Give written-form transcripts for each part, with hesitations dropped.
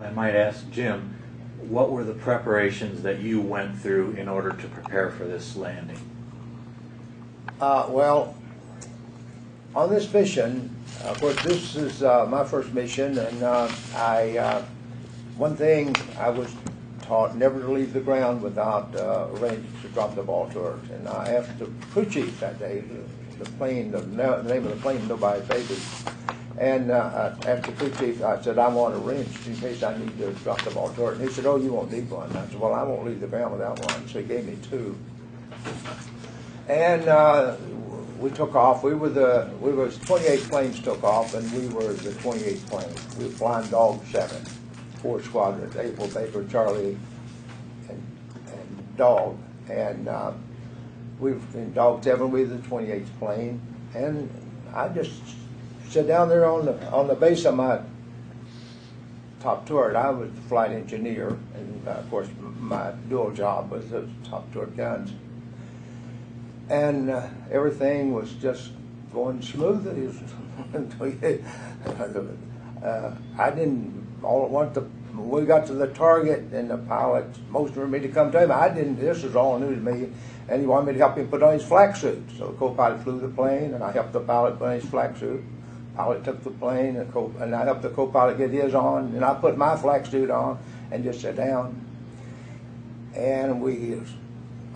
I might ask Jim, what were the preparations that you went through in order to prepare for this landing? Well, on this mission, of course, this is my first mission, and one thing I was taught never to leave the ground without arranging to drop the ball to Earth. And I asked the crew chief that day, the name of the plane, nobody's baby. And asked the crew chief, I said, I want a wrench in case I need to drop the ball to Earth. And he said, oh, you won't need one. I said, well, I won't leave the ground without one. So he gave me two. And we took off. We were 28 planes took off, and we were the 28th plane. We were flying Dog 7, 4 squadrons, April, Baker, Charlie, and Dog. And we were in Dog 7. We were the 28th plane, and I just sat down there on the base of my top turret. I was the flight engineer, and of course my dual job was the top turret guns. And everything was just going smoothly. I didn't, all at once, when we got to the target and the pilot motioned me to come to him, this was all new to me, and he wanted me to help him put on his flak suit. So the co-pilot flew the plane, and I helped the pilot put on his flak suit. The pilot took the plane, and I helped the co-pilot get his on, and I put my flak suit on and just sat down. And we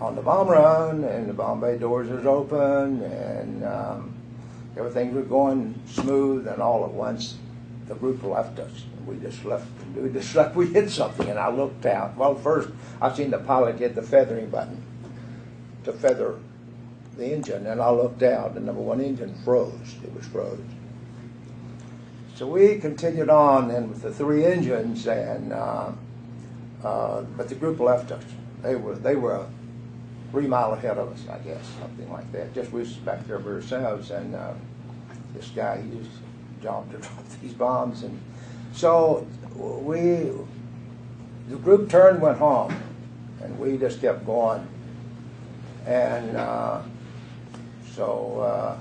on the bomb run, and the bomb bay doors was open, and everything was going smooth, and all at once the group left us. We just left, just like we hit something, and I looked out. Well, first I seen the pilot hit the feathering button to feather the engine, and I looked out, and number one engine froze. It was froze. So we continued on, and with the 3 engines, and but the group left us. They were 3 miles ahead of us, I guess, something like that. Just we was back there by ourselves, and this guy, he just job to drop these bombs, and so the group turned, went home, and we just kept going, and so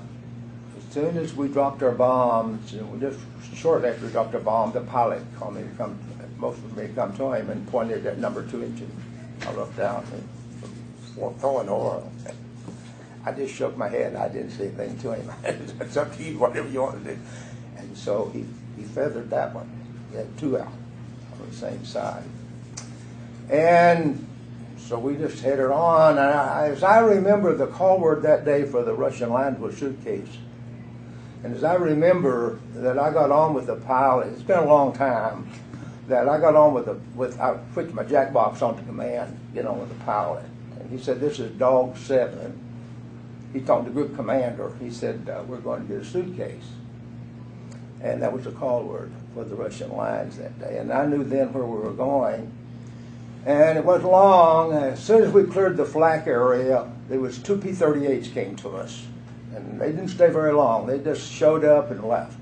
as soon as we dropped our bombs, and just shortly after we dropped our bomb, the pilot called me to come, most of me to come to him, and pointed at number 2 engine. I looked down, and throwing oil. I just shook my head. I didn't say anything to him. It's up to you, whatever you want to do. And so he feathered that one. He had 2 out on the same side. And so we just headed on. And as I remember, the call word that day for the Russian line was suitcase. And as I remember that I got on with the pilot, it's been a long time, that I got on I put my jack box onto command, get on with the pilot. And he said, this is Dog 7. He talked to group commander. He said, we're going to get a suitcase. And that was the call word for the Russian lines that day. And I knew then where we were going. And it wasn't long. As soon as we cleared the flak area, there was 2 P-38s came to us. And they didn't stay very long. They just showed up and left.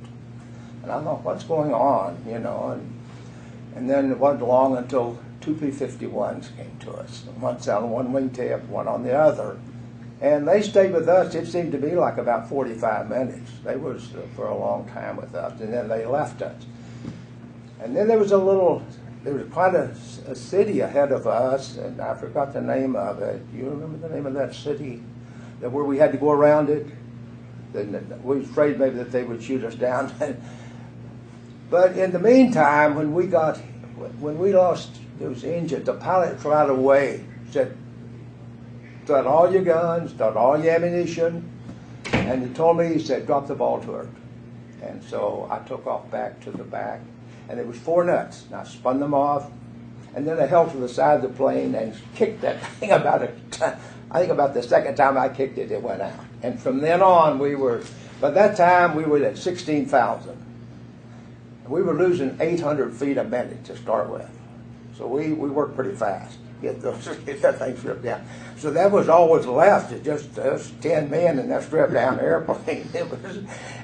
And I thought, what's going on, you know? And then it wasn't long until 2 P-51s came to us. One's on one wingtip, one on the other. And they stayed with us, it seemed to be like about 45 minutes. They was for a long time with us, and then they left us. And then there was quite a city ahead of us, and I forgot the name of it. Do you remember the name of that city? Where we had to go around it? We were afraid maybe that they would shoot us down. But in the meantime, when we lost those engines, the pilot right away said, start all your guns, start all your ammunition, and he told me, he said, drop the ball to Earth. And so I took off back to the back, and it was 4 nuts, and I spun them off, and then I held to the side of the plane and kicked that thing I think about the second time I kicked it, it went out. And from then on, by that time, we were at 16,000. We were losing 800 feet a minute to start with. So we worked pretty fast, get that thing stripped down. So that was all was left, it just us 10 men in that stripped down airplane.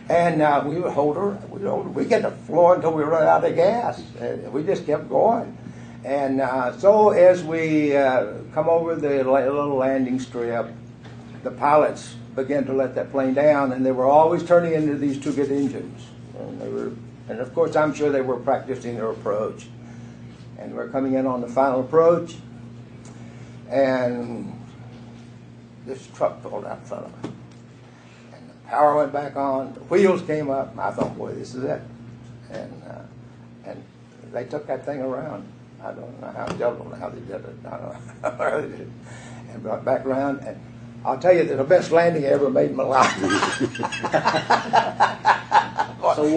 And we would hold her, we get to floor until we run out of gas. And we just kept going. And so as we come over the little landing strip, the pilots began to let that plane down, and they were always turning into these 2 good engines. And of course, I'm sure they were practicing their approach. and we're coming in on the final approach, and this truck pulled out in front of us. And the power went back on, the wheels came up, and I thought, boy, this is it. And they took that thing around. I don't know how, they did it. I don't know how they did it. And brought it back around, and I'll tell you, that the best landing I ever made in my life. So